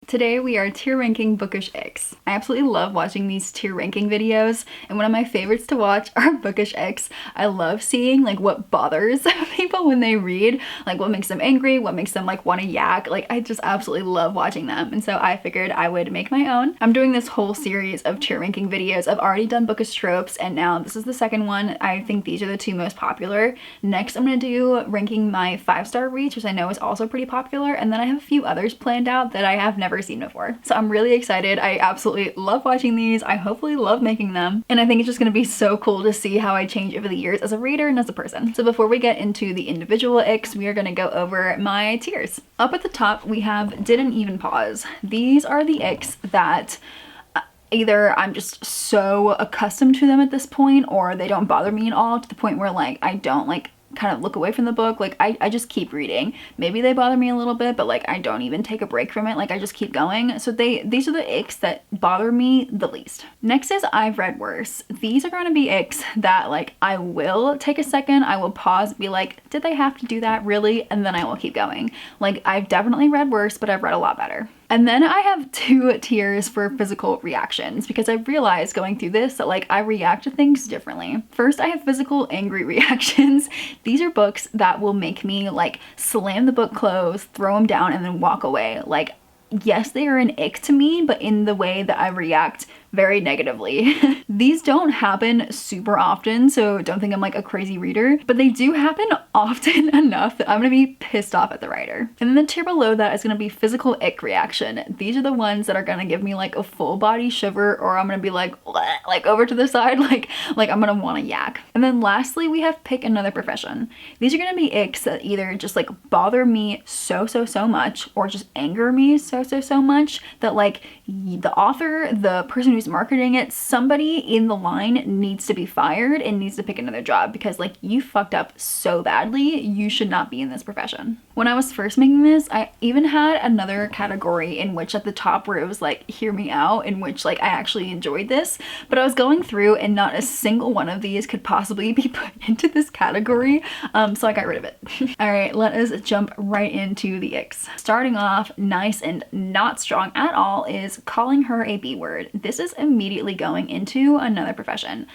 Today we are tier ranking Bookish Icks. I absolutely love watching these tier ranking videos, and one of my favorites to watch are Bookish Icks. I love seeing like what bothers people when they read, like what makes them angry, what makes them like want to yak. Like I just absolutely love watching them, and so I figured I would make my own. I'm doing this whole series of tier ranking videos. I've already done Bookish Tropes, and now this is the second one. I think these are the two most popular. Next I'm gonna do ranking my 5-star reads, which I know is also pretty popular, and then I have a few others planned out that I have never seen before. So I'm really excited. I absolutely love watching these. I hopefully love making them. And I think it's just gonna be so cool to see how I change over the years as a reader and as a person. So before we get into the individual icks, we are gonna go over my tiers. Up at the top, we have Didn't Even Pause. These are the icks that either I'm just so accustomed to them at this point, or they don't bother me at all to the point where like I don't like kind of look away from the book. Like I just keep reading. Maybe they bother me a little bit, but like I don't even take a break from it. Like I just keep going. So these are the icks that bother me the least. Next is I've read worse. These are going to be icks that like I will take a second, I will pause, be like, did they have to do that really? And then I will keep going. Like I've definitely read worse, but I've read a lot better. And then I have 2 tiers for physical reactions, because I've realized going through this that like I react to things differently. First, I have physical angry reactions. These are books that will make me like slam the book closed, throw them down, and then walk away. Like, yes, they are an ick to me, but in the way that I react very negatively. These don't happen super often, so don't think I'm like a crazy reader, but they do happen often enough that I'm gonna be pissed off at the writer. And then the tier below that is gonna be physical ick reaction. These are the ones that are gonna give me like a full body shiver, or I'm gonna be like over to the side, like I'm gonna wanna yak. And then lastly, we have pick another profession. These are gonna be icks that either just like bother me so much, or just anger me so much that like the author, the person who's marketing it, somebody in the line needs to be fired and needs to pick another job, because like you fucked up so badly. You should not be in this profession. When I was first making this, I even had another category in which at the top where it was like hear me out, in which like I actually enjoyed this, but I was going through and not a single one of these could possibly be put into this category, so I got rid of it. All right, let us jump right into the icks. Starting off nice and not strong at all is calling her a B word. This is immediately going into another profession.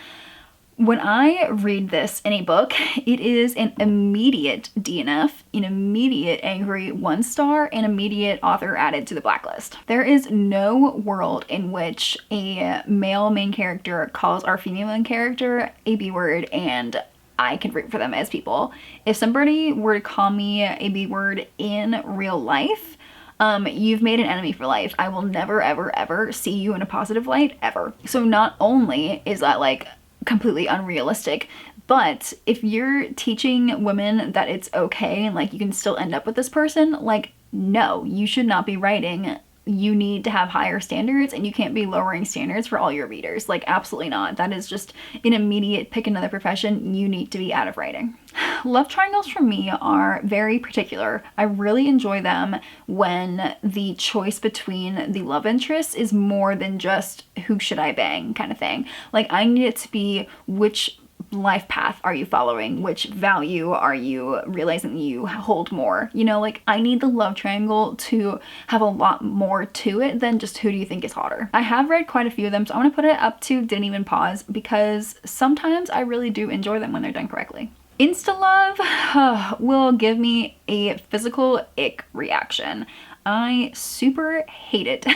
When I read this in a book, it is an immediate DNF, an immediate angry 1-star, an immediate author added to the blacklist. There is no world in which a male main character calls our female main character a B word and I can root for them as people. If somebody were to call me a B word in real life, you've made an enemy for life. I will never, ever see you in a positive light, ever. So not only is that like completely unrealistic, but if you're teaching women that it's okay and like you can still end up with this person, like no, you should not be writing. You need to have higher standards, and you can't be lowering standards for all your readers. Like absolutely not. That is just an immediate pick another profession. You need to be out of writing. Love triangles for me are very particular. I really enjoy them when the choice between the love interests is more than just who should I bang kind of thing. Like I need it to be which life path are you following, which value are you realizing you hold more, you know, like I need the love triangle to have a lot more to it than just who do you think is hotter. I have read quite a few of them, so I'm gonna put it up to Didn't Even Pause, because sometimes I really do enjoy them when they're done correctly. Insta love will give me a physical ick reaction. I super hate it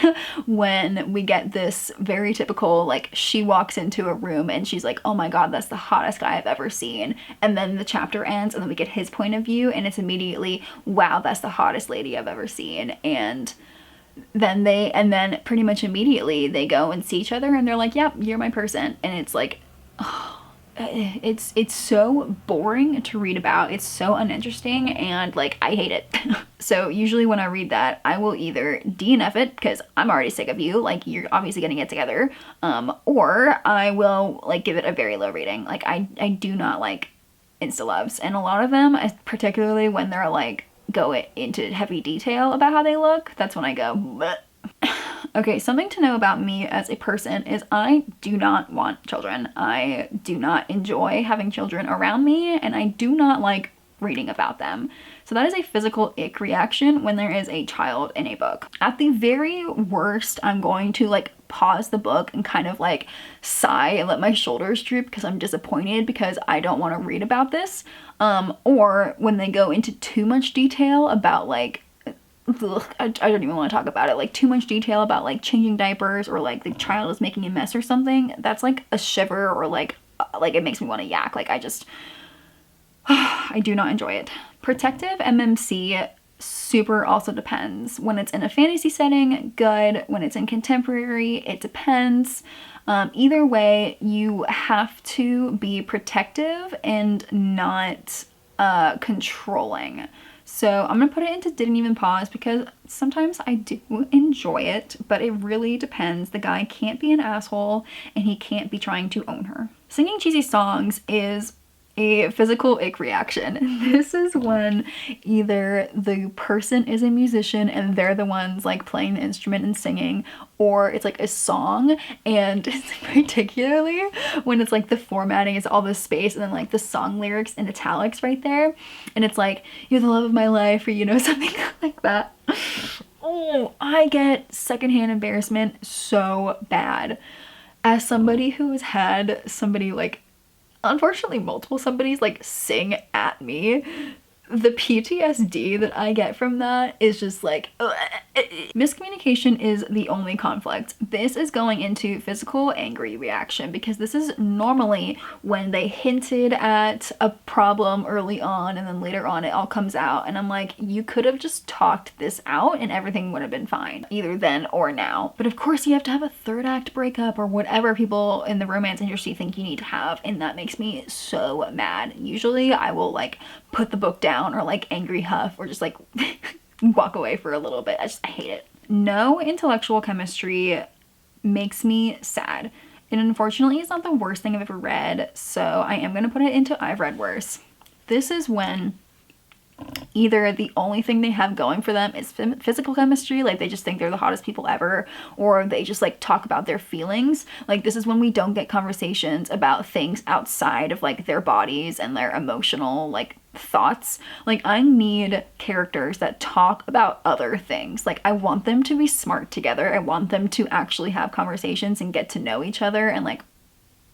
when we get this very typical, like she walks into a room and she's like, oh my god, that's the hottest guy I've ever seen. And then the chapter ends and then we get his point of view and it's immediately, wow, that's the hottest lady I've ever seen. And then pretty much immediately they go and see each other and they're like, yep, you're my person. And it's like, oh, it's so boring to read about. It's so uninteresting and like I hate it. So usually when I read that, I will either DNF it because I'm already sick of you, like you're obviously gonna get together, or I will like give it a very low rating. Like I do not like insta loves, and a lot of them, particularly when they're like go into heavy detail about how they look, that's when I go bleh. Okay, something to know about me as a person is I do not want children. I do not enjoy having children around me, and I do not like reading about them. So that is a physical ick reaction when there is a child in a book. At the very worst, I'm going to like pause the book and kind of like sigh and let my shoulders droop because I'm disappointed because I don't want to read about this. Or when they go into too much detail about like, I don't even want to talk about it, like too much detail about like changing diapers or like the child is making a mess or something, that's like a shiver or like it makes me want to yak. Like I do not enjoy it. Protective MMC super also depends. When it's in a fantasy setting, good. When it's in contemporary, it depends. Either way, you have to be protective and not controlling. So I'm gonna put it into didn't even pause because sometimes I do enjoy it, but it really depends. The guy can't be an asshole and he can't be trying to own her. Singing cheesy songs is a physical ick reaction. This is when either the person is a musician and they're the ones like playing the instrument and singing, or it's like a song, and it's particularly when it's like the formatting is all this space and then like the song lyrics in italics right there, and it's like, you're the love of my life, or you know, something like that. Oh, I get secondhand embarrassment so bad. As somebody who has had somebody like, unfortunately multiple somebodies like sing at me, the PTSD that I get from that is just like, ugh. Miscommunication is the only conflict. This is going into physical angry reaction because this is normally when they hinted at a problem early on and then later on it all comes out and I'm like, you could have just talked this out and everything would have been fine, either then or now. But of course you have to have a third act breakup or whatever people in the romance industry think you need to have, and that makes me so mad. Usually I will like put the book down or like angry huff or just like walk away for a little bit. I hate it. No intellectual chemistry makes me sad. And unfortunately it's not the worst thing I've ever read, so I am gonna put it into I've read worse. This is when either the only thing they have going for them is physical chemistry, like they just think they're the hottest people ever, or they just like talk about their feelings. Like this is when we don't get conversations about things outside of like their bodies and their emotional like thoughts. Like I need characters that talk about other things. Like I want them to be smart together. I want them to actually have conversations and get to know each other and like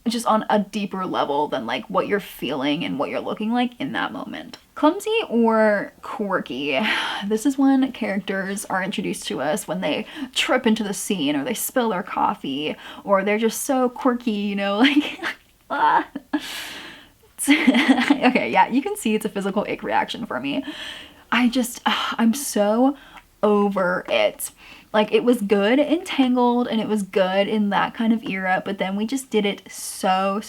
just on a deeper level than like what you're feeling and what you're looking like in that moment. Clumsy or quirky. This is when characters are introduced to us when they trip into the scene or they spill their coffee or they're just so quirky, you know, like okay, yeah, you can see it's a physical ick reaction for me. I'm so over it. Like it was good in Tangled and it was good in that kind of era, but then we just did it so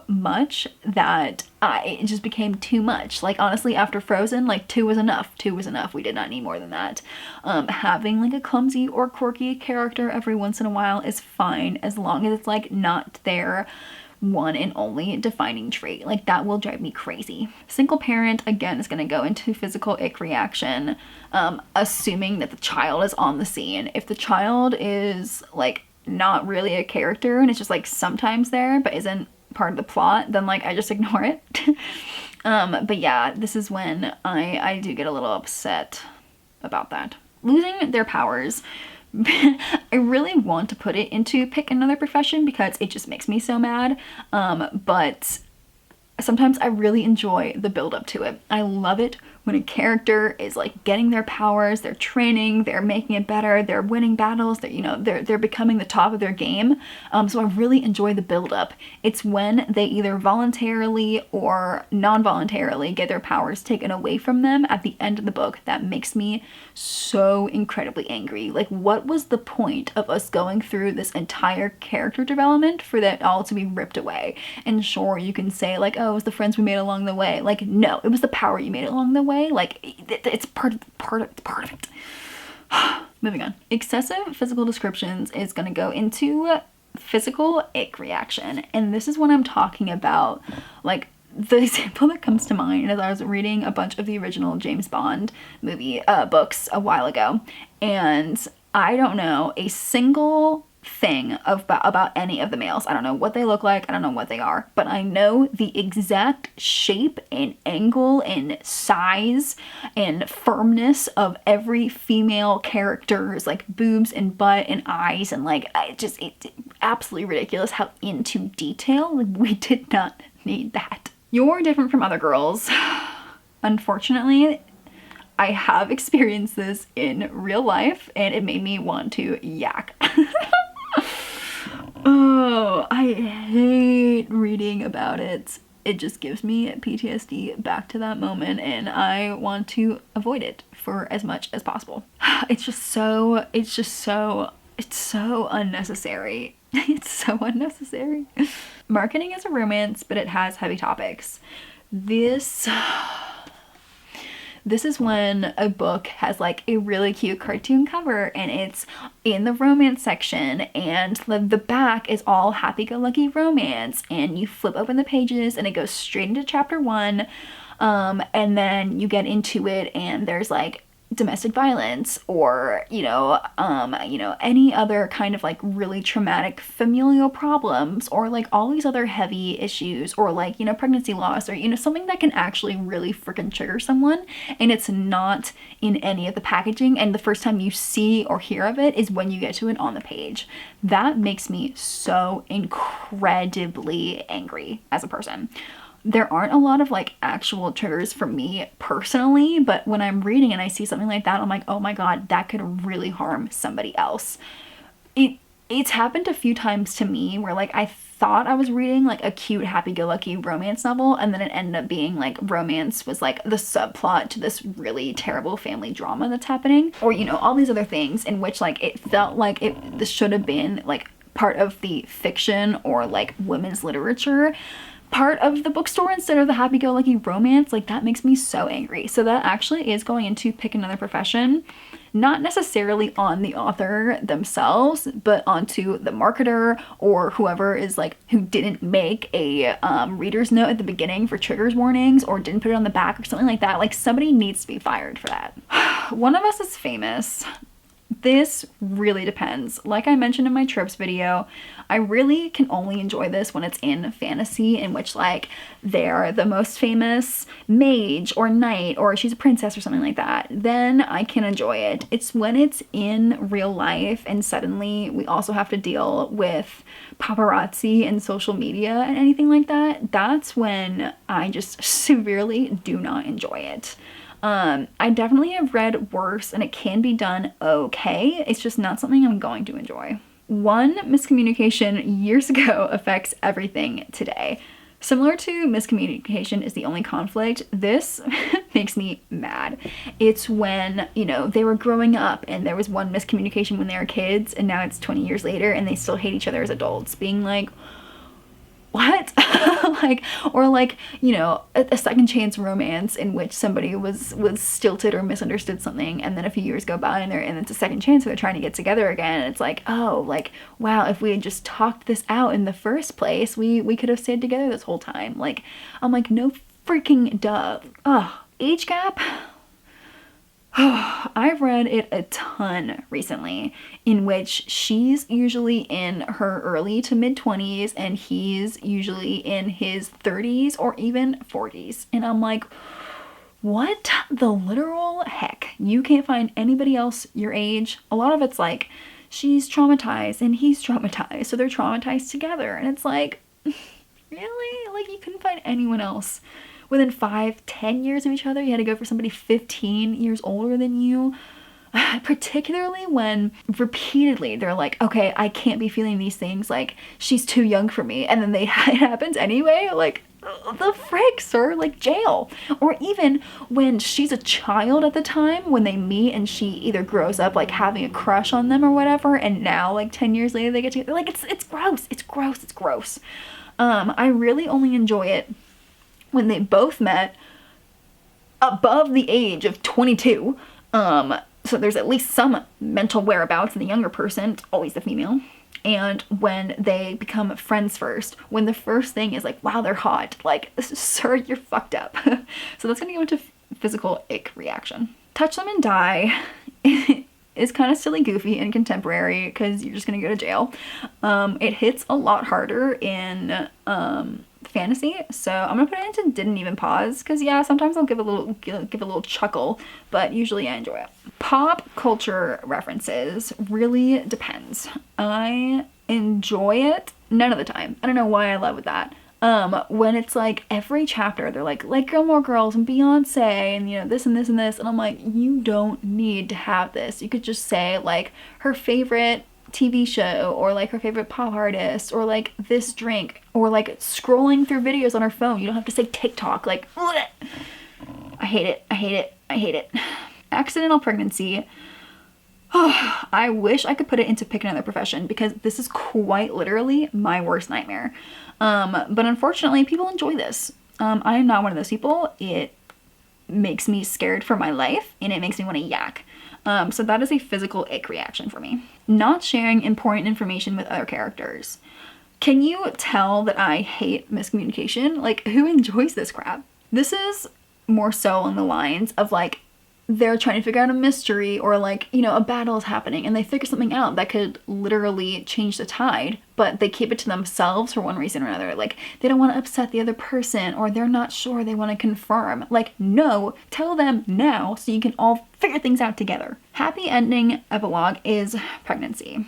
much that it just became too much. Like honestly, after Frozen, like 2 was enough. 2 was enough. We did not need more than that. Having like a clumsy or quirky character every once in a while is fine as long as it's like not their one and only defining trait. Like that will drive me crazy. Single parent, again, is gonna go into physical ick reaction, assuming that the child is on the scene. If the child is like not really a character and it's just like sometimes there but isn't part of the plot, then like I just ignore it. But yeah, this is when I do get a little upset about that. Losing their powers. I really want to put it into pick another profession because it just makes me so mad, but sometimes I really enjoy the build up to it. I love it when a character is like getting their powers, they're training, they're making it better, they're winning battles, they're, you know, they're becoming the top of their game. So I really enjoy the build up. It's when they either voluntarily or non-voluntarily get their powers taken away from them at the end of the book that makes me so incredibly angry. Like, what was the point of us going through this entire character development for that all to be ripped away? And sure, you can say like, oh, it was the friends we made along the way. Like, no, it was the power you made along the way. Like it's part of it. Moving on. Excessive physical descriptions is going to go into physical ick reaction, and this is what I'm talking about. Like the example that comes to mind is I was reading a bunch of the original James Bond movie books a while ago, and I don't know a single thing about any of the males. I don't know what they look like, I don't know what they are, but I know the exact shape and angle and size and firmness of every female character's like boobs and butt and eyes, and like it's absolutely ridiculous how into detail. Like, we did not need that. You're different from other girls. Unfortunately, I have experienced this in real life and it made me want to yak. Oh, I hate reading about it. It just gives me PTSD back to that moment, and I want to avoid it for as much as possible. It's so unnecessary. It's so unnecessary. Marketing is a romance, but it has heavy topics. This is when a book has like a really cute cartoon cover and it's in the romance section, and the back is all happy-go-lucky romance, and you flip open the pages and it goes straight into chapter 1, and then you get into it and there's like domestic violence or any other kind of like really traumatic familial problems, or like all these other heavy issues, or like pregnancy loss, or something that can actually really freaking trigger someone, and it's not in any of the packaging, and the first time you see or hear of it is when you get to it on the page. That makes me so incredibly angry as a person. There aren't a lot of like actual triggers for me personally, but when I'm reading and I see something like that, I'm like, oh my god, that could really harm somebody else. It's happened a few times to me where like I thought I was reading like a cute happy-go-lucky romance novel, and then it ended up being like romance was like the subplot to this really terrible family drama that's happening, or all these other things in which like it felt like this should have been like part of the fiction or like women's literature part of the bookstore instead of the happy-go-lucky romance. Like, that makes me so angry. So that actually is going into Pick Another Profession, not necessarily on the author themselves, but onto the marketer or whoever is like, who didn't make a reader's note at the beginning for triggers warnings, or didn't put it on the back or something like that. Like, somebody needs to be fired for that. One of Us is famous. This really depends. Like I mentioned in my tropes video, I really can only enjoy this when it's in fantasy, in which like they're the most famous mage or knight, or she's a princess or something like that. Then I can enjoy it. It's when it's in real life and suddenly we also have to deal with paparazzi and social media and anything like that. That's when I just severely do not enjoy it. I definitely have read worse and it can be done okay. It's just not something I'm going to enjoy. One miscommunication years ago affects everything today. Similar to miscommunication is the only conflict, this makes me mad. It's when, they were growing up and there was one miscommunication when they were kids, and now it's 20 years later and they still hate each other as adults, being like, what? Or a second chance romance in which somebody was stilted or misunderstood something, and then a few years go by and it's a second chance and they're trying to get together again, and it's like, oh, like, wow, if we had just talked this out in the first place, we could have stayed together this whole time. Like, I'm like, no freaking duh. Ugh. Age gap? I've read it a ton recently, in which she's usually in her early to mid-20s and he's usually in his 30s or even 40s. And I'm like, what the literal heck? You can't find anybody else your age? A lot of it's like, she's traumatized and he's traumatized, so they're traumatized together. And it's like, really? Like, you couldn't find anyone else within 5-10 years of each other? You had to go for somebody 15 years older than you. Particularly when repeatedly they're like, okay, I can't be feeling these things, like, she's too young for me, and then it happens anyway. Like, the frick, sir? Like, jail. Or even when she's a child at the time when they meet, and she either grows up like having a crush on them or whatever, and now like 10 years later they get together. Like, it's gross. I really only enjoy it when they both met above the age of 22. So there's at least some mental whereabouts in the younger person. It's always the female. And when they become friends first, when the first thing is like, wow, they're hot. Like, sir, you're fucked up. So that's gonna go into physical ick reaction. Touch Them and Die is kind of silly, goofy, and contemporary because you're just gonna go to jail. It hits a lot harder in fantasy, so I'm gonna put it into didn't even pause because yeah, sometimes I'll give a little chuckle, but usually I enjoy it. Pop culture references really depends. I enjoy it none of the time. I don't know why I love with that. When it's like every chapter they're like Gilmore Girls and Beyonce and you know this and this and this, and I'm like, you don't need to have this. You could just say like her favorite TV show or like her favorite pop artist or like this drink or like scrolling through videos on her phone. You don't have to say TikTok. Like, bleh. I hate it. I hate it. I hate it. Accidental pregnancy. Oh, I wish I could put it into pick another profession because this is quite literally my worst nightmare. But unfortunately, people enjoy this. I am not one of those people. It makes me scared for my life and it makes me want to yak. So that is a physical ick reaction for me. Not sharing important information with other characters. Can you tell that I hate miscommunication? Like, who enjoys this crap? This is more so along the lines of like, they're trying to figure out a mystery or like, you know, a battle is happening and they figure something out that could literally change the tide, but they keep it to themselves for one reason or another. Like, they don't want to upset the other person or they're not sure, they want to confirm. Like, no, tell them now so you can all figure things out together. Happy ending epilogue is pregnancy.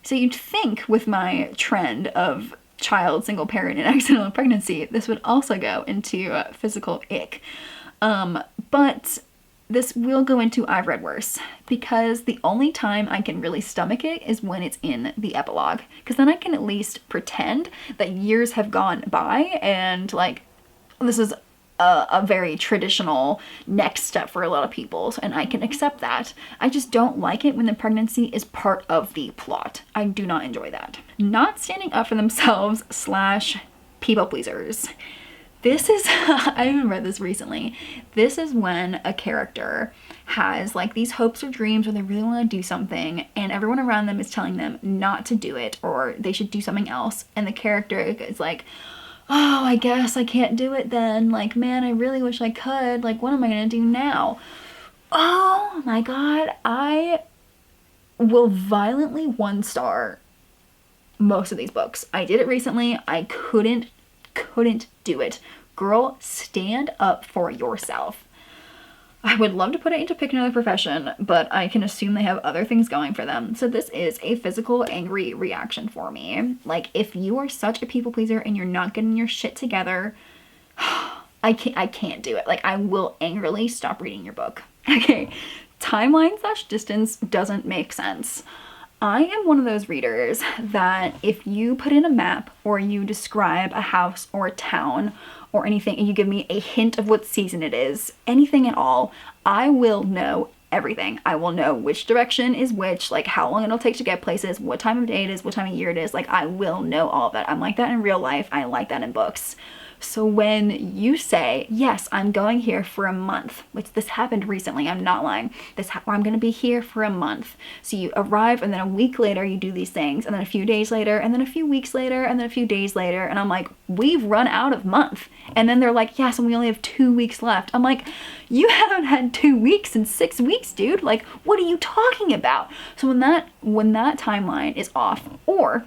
So you'd think with my trend of child, single parent, and accidental pregnancy, this would also go into physical ick. But this will go into I've read worse, because the only time I can really stomach it is when it's in the epilogue, because then I can at least pretend that years have gone by and like this is a very traditional next step for a lot of people, and I can accept that. I just don't like it when the pregnancy is part of the plot. I do not enjoy that. Not standing up for themselves / people pleasers. This is, I even read this recently. This is when a character has like these hopes or dreams where they really want to do something and everyone around them is telling them not to do it or they should do something else. And the character is like, oh, I guess I can't do it then. Like, man, I really wish I could. Like, what am I going to do now? Oh my God. I will violently 1-star most of these books. I did it recently. I couldn't do it. Girl, stand up for yourself. I would love to put it into pick another profession, but I can assume they have other things going for them. So this is a physical angry reaction for me. Like, if you are such a people pleaser and you're not getting your shit together, I can't do it. Like, I will angrily stop reading your book. Okay, timeline / distance doesn't make sense. I am one of those readers that if you put in a map or you describe a house or a town or anything and you give me a hint of what season it is, anything at all, I will know everything. I will know which direction is which, like how long it'll take to get places, what time of day it is, what time of year it is. Like, I will know all of that. I'm like that in real life. I like that in books. So when you say, yes, I'm going here for a month, which this happened recently, I'm not lying, I'm going to be here for a month. So you arrive and then a week later you do these things and then a few days later and then a few weeks later and then a few days later. And I'm like, we've run out of month. And then they're like, yes, and we only have 2 weeks left. I'm like, you haven't had 2 weeks in 6 weeks, dude. Like, what are you talking about? So when that timeline is off, or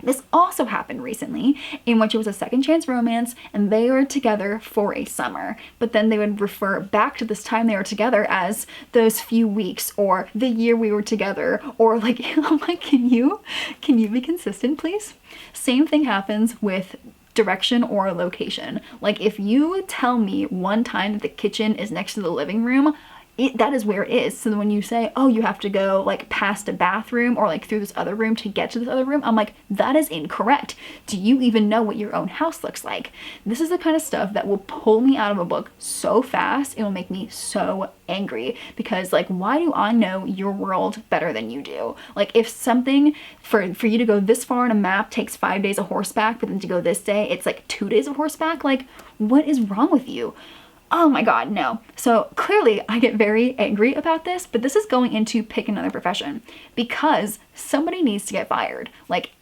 this also happened recently in which it was a second chance romance and they were together for a summer, but then they would refer back to this time they were together as those few weeks or the year we were together, or like, I'm like, can you be consistent, please? Same thing happens with direction or location. Like, if you tell me one time that the kitchen is next to the living room, that is where it is. So when you say, oh, you have to go like past a bathroom or like through this other room to get to this other room, I'm like, that is incorrect. Do you even know what your own house looks like? This is the kind of stuff that will pull me out of a book so fast. It will make me so angry because, like, why do I know your world better than you do? Like, if something for you to go this far on a map takes 5 days of horseback, but then to go this day, it's like 2 days of horseback. Like, what is wrong with you? Oh my God, no. So clearly I get very angry about this, but this is going into pick another profession because somebody needs to get fired. Like,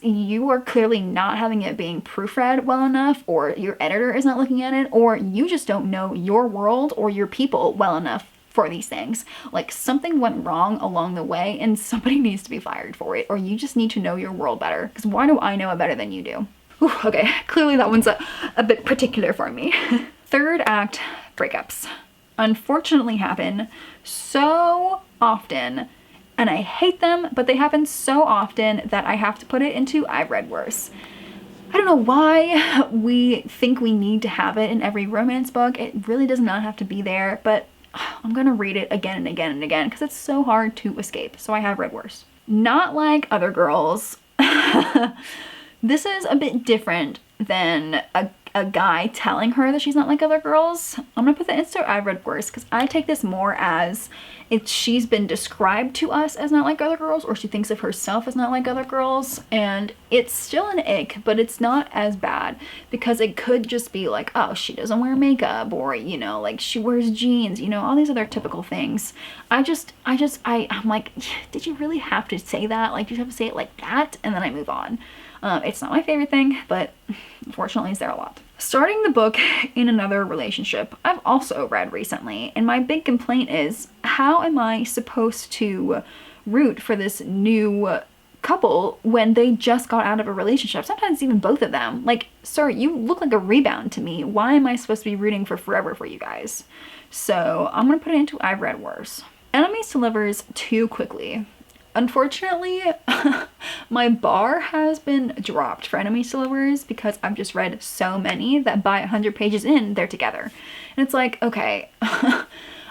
you are clearly not having it being proofread well enough, or your editor is not looking at it, or you just don't know your world or your people well enough for these things. Like something went wrong along the way and somebody needs to be fired for it, or you just need to know your world better, because why do I know it better than you do? Whew, okay, clearly that one's a bit particular for me. Third act breakups unfortunately happen so often, and I hate them, but they happen so often that I have to put it into I've read worse. I don't know why we think we need to have it in every romance book. It really does not have to be there, but I'm gonna read it again and again and again because it's so hard to escape. So I have read worse. Not like other girls. This is a bit different than a guy telling her that she's not like other girls. I'm gonna put that into I've read worse because I take this more as if she's been described to us as not like other girls, or she thinks of herself as not like other girls, and it's still an ick, but it's not as bad because it could just be like, oh, she doesn't wear makeup, or, you know, like she wears jeans, you know, all these other typical things. I'm like, did you really have to say that? Like, you have to say it like that? And then I move on. It's not my favorite thing, but unfortunately it's there a lot. Starting the book in another relationship, I've also read recently, and my big complaint is, how am I supposed to root for this new couple when they just got out of a relationship? Sometimes even both of them. Like, sir, you look like a rebound to me. Why am I supposed to be rooting for forever for you guys? So I'm gonna put it into I've read worse. Enemies to lovers too quickly. Unfortunately, my bar has been dropped for enemies to lovers because I've just read so many that by 100 pages in, they're together. And it's like, okay, I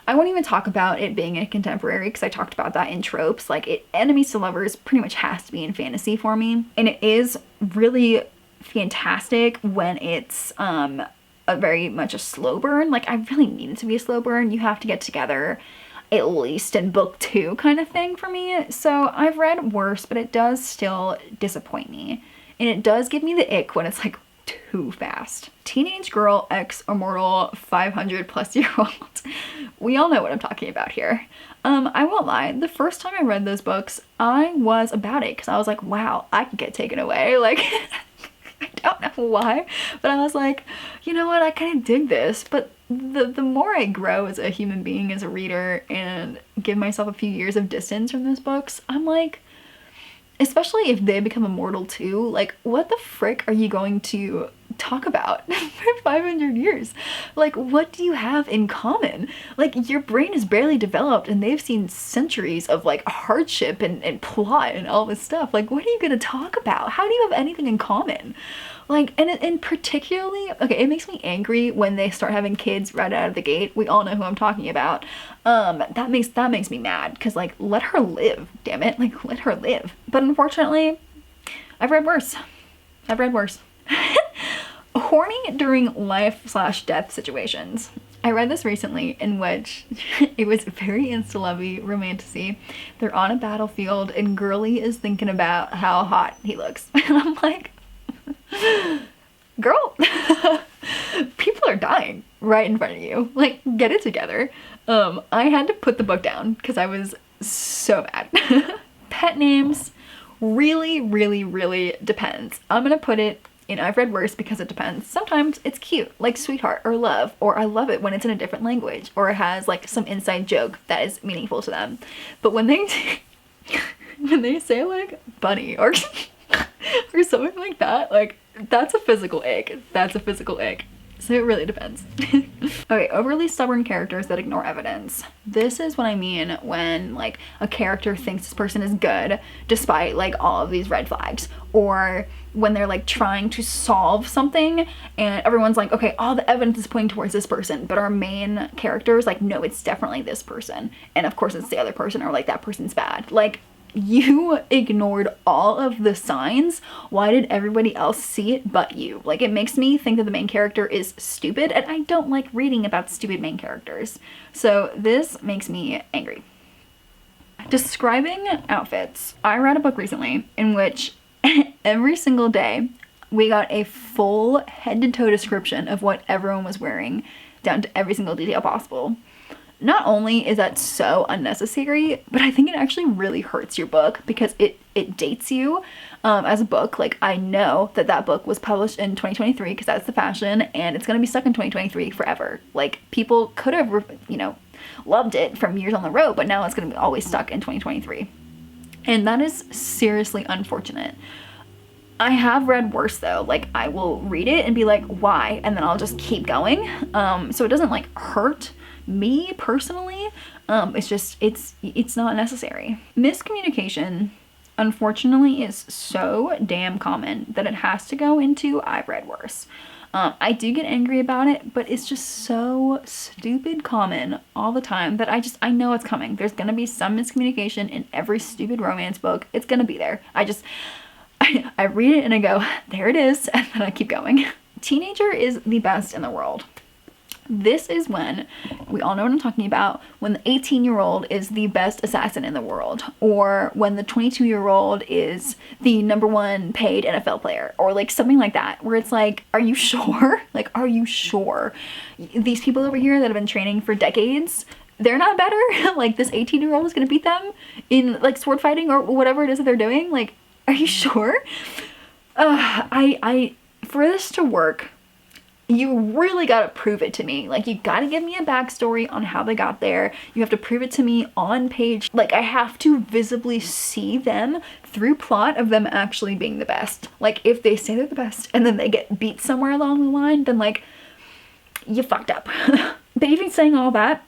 won't even talk about it being a contemporary because I talked about that in tropes. Like, enemies to lovers pretty much has to be in fantasy for me. And it is really fantastic when it's a very much a slow burn. Like, I really need it to be a slow burn. You have to get together at least in book 2 kind of thing for me. So I've read worse, but it does still disappoint me. And it does give me the ick when it's like too fast. Teenage girl ex immortal 500+-year-old. We all know what I'm talking about here. I won't lie, the first time I read those books, I was about it because I was like, wow, I could get taken away. Like, I don't know why, but I was like, you know what, I kind of dig this. But the more I grow as a human being, as a reader, and give myself a few years of distance from those books, I'm like, especially if they become immortal too, like, what the frick are you going to talk about for 500 years? Like, what do you have in common? Like, your brain is barely developed and they've seen centuries of like hardship and plot and all this stuff. Like, what are you gonna talk about? How do you have anything in common? Like, and particularly, okay, it makes me angry when they start having kids right out of the gate. We all know who I'm talking about. That makes me mad, because like, let her live, damn it. Like, let her live. But unfortunately, I've read worse. I've read worse. Horny during life/death situations. I read this recently in which it was very insta-lovey romantasy. They're on a battlefield and girly is thinking about how hot he looks. And I'm like, girl, people are dying right in front of you. Like, get it together. I had to put the book down because I was so mad. Pet names really, really, really depends. I'm gonna put it in I've read worse because it depends. Sometimes it's cute, like sweetheart or love, or I love it when it's in a different language or it has like some inside joke that is meaningful to them. But when they say like bunny or or something like that, like, that's a physical ick. That's a physical ick. So it really depends. Okay, overly stubborn characters that ignore evidence. This is what I mean when like a character thinks this person is good despite like all of these red flags, or when they're like trying to solve something and everyone's like, okay, all the evidence is pointing towards this person, but our main character is like, no, it's definitely this person, and of course it's the other person, or like that person's bad. Like, you ignored all of the signs. Why did everybody else see it but you? Like, it makes me think that the main character is stupid, and I don't like reading about stupid main characters. So this makes me angry. Describing outfits. I read a book recently in which every single day we got a full head-to-toe description of what everyone was wearing, down to every single detail possible. Not only is that so unnecessary, but I think it actually really hurts your book because it dates you as a book. Like, I know that book was published in 2023 because that's the fashion, and it's gonna be stuck in 2023 forever. Like, people could have, you know, loved it from years on the road, but now it's going to be always stuck in 2023. And that is seriously unfortunate. I have read worse though. Like, I will read it and be like, why? And then I'll just keep going. So it doesn't like hurt me personally. It's just, it's not necessary. Miscommunication, unfortunately, is so damn common that it has to go into I've read worse. I do get angry about it, but it's just so stupid common all the time that I know it's coming. There's gonna be some miscommunication in every stupid romance book. It's gonna be there. I read it and I go, there it is, and then I keep going. Teenager is the best in the world. This is when, we all know what I'm talking about, when the 18-year-old is the best assassin in the world, or when the 22-year-old is the #1 paid NFL player, or like something like that, where it's like, are you sure? Like, are you sure? These people over here that have been training for decades, they're not better? Like, this 18-year-old is gonna beat them in like sword fighting or whatever it is that they're doing? Like, are you sure? For this to work, you really gotta prove it to me. Like, you gotta give me a backstory on how they got there. You have to prove it to me on page. Like, I have to visibly see them through plot of them actually being the best. Like, if they say they're the best and then they get beat somewhere along the line, then like, you fucked up. But even saying all that,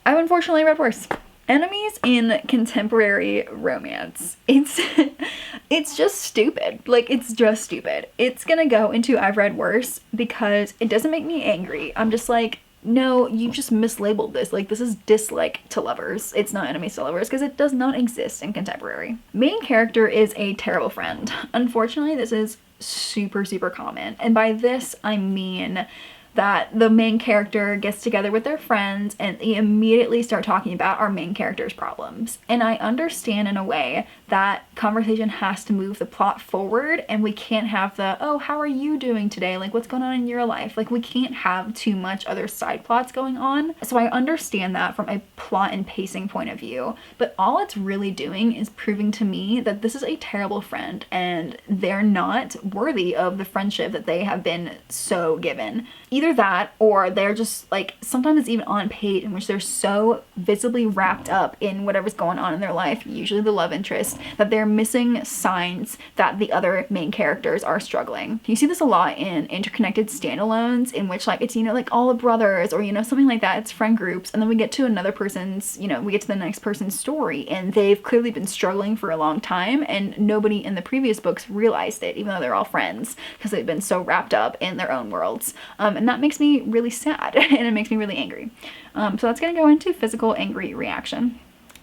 I've unfortunately read worse. Enemies in contemporary romance. It's just stupid. Like, it's just stupid. It's gonna go into I've read worse because it doesn't make me angry. I'm just like, no, you just mislabeled this. Like, this is dislike to lovers. It's not enemies to lovers because it does not exist in contemporary. Main character is a terrible friend. Unfortunately, this is super, super common. And by this, I mean that the main character gets together with their friends and they immediately start talking about our main character's problems. And I understand in a way that conversation has to move the plot forward, and we can't have the, oh, how are you doing today? Like, what's going on in your life? Like, we can't have too much other side plots going on. So I understand that from a plot and pacing point of view, but all it's really doing is proving to me that this is a terrible friend and they're not worthy of the friendship that they have been so given. Either that, or they're just like, sometimes it's even on page in which they're so visibly wrapped up in whatever's going on in their life, usually the love interest, that they're missing signs that the other main characters are struggling. You see this a lot in interconnected standalones in which like it's, you know, like all the brothers or, you know, something like that. It's friend groups, and then we get to another person's, you know, we get to the next person's story and they've clearly been struggling for a long time and nobody in the previous books realized it, even though they're all friends, because they've been so wrapped up in their own worlds. And that makes me really sad and it makes me really angry. So that's gonna go into physical angry reaction,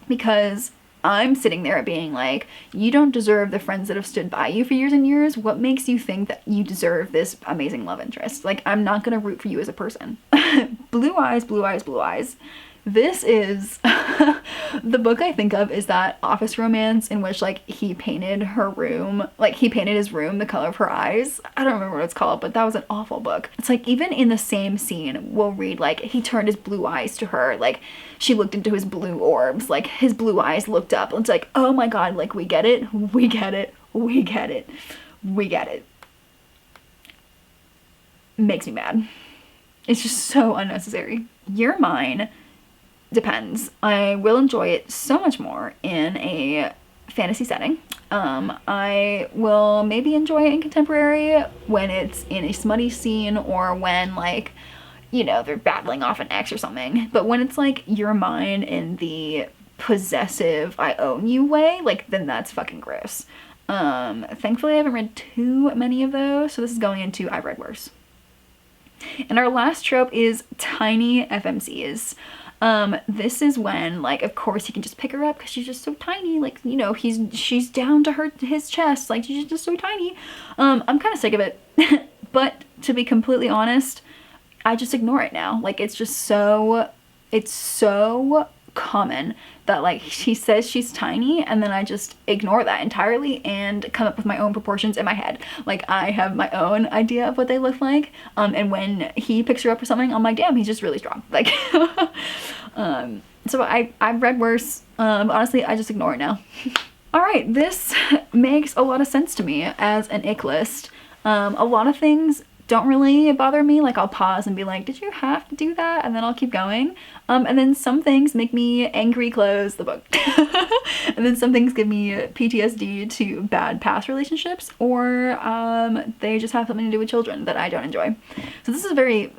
because I'm sitting there being like, you don't deserve the friends that have stood by you for years and years. What makes you think that you deserve this amazing love interest? Like, I'm not gonna root for you as a person. Blue eyes, blue eyes, blue eyes. This is the book I think of is that office romance in which like he painted her room, like he painted his room the color of her eyes. I don't remember what it's called, but that was an awful book. It's like even in the same scene we'll read like he turned his blue eyes to her, like she looked into his blue orbs, like his blue eyes looked up, and it's like, oh my god, like we get it, we get it, we get it, we get it. Makes me mad. It's just so unnecessary. You're mine. Depends. I will enjoy it so much more in a fantasy setting. I will maybe enjoy it in contemporary when it's in a smutty scene or when like, you know, they're battling off an ex or something. But when it's like you're mine in the possessive I own you way, like then that's fucking gross. Thankfully I haven't read too many of those, so this is going into I've read worse. And our last trope is tiny FMCs. This is when, like, of course he can just pick her up because she's just so tiny, like, you know, she's down to his chest, like, she's just so tiny. I'm kind of sick of it, but to be completely honest, I just ignore it now. Like, it's so common that, like, she says she's tiny and then I just ignore that entirely and come up with my own proportions in my head. Like, I have my own idea of what they look like, and when he picks her up or something, I'm like, damn, he's just really strong. Like, so I've read worse. Honestly, I just ignore it now. Alright, this makes a lot of sense to me as an ick list. A lot of things don't really bother me. Like I'll pause and be like, did you have to do that? And then I'll keep going. And then some things make me angry, close the book. And then some things give me PTSD to bad past relationships, or they just have something to do with children that I don't enjoy. So this is a very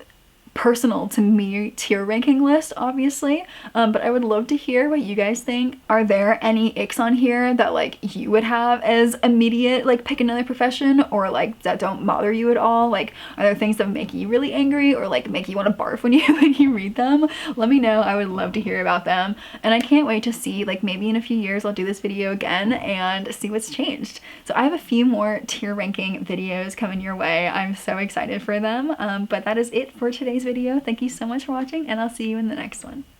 personal to me tier ranking list, obviously, but I would love to hear what you guys think. Are there any icks on here that like you would have as immediate, like pick another profession, or like that don't bother you at all? Like, are there things that make you really angry or like make you want to barf when you read them? Let me know. I would love to hear about them, and I can't wait to see, like, maybe in a few years I'll do this video again and see what's changed. So I have a few more tier ranking videos coming your way. I'm so excited for them, but that is it for today's video. Thank you so much for watching, and I'll see you in the next one.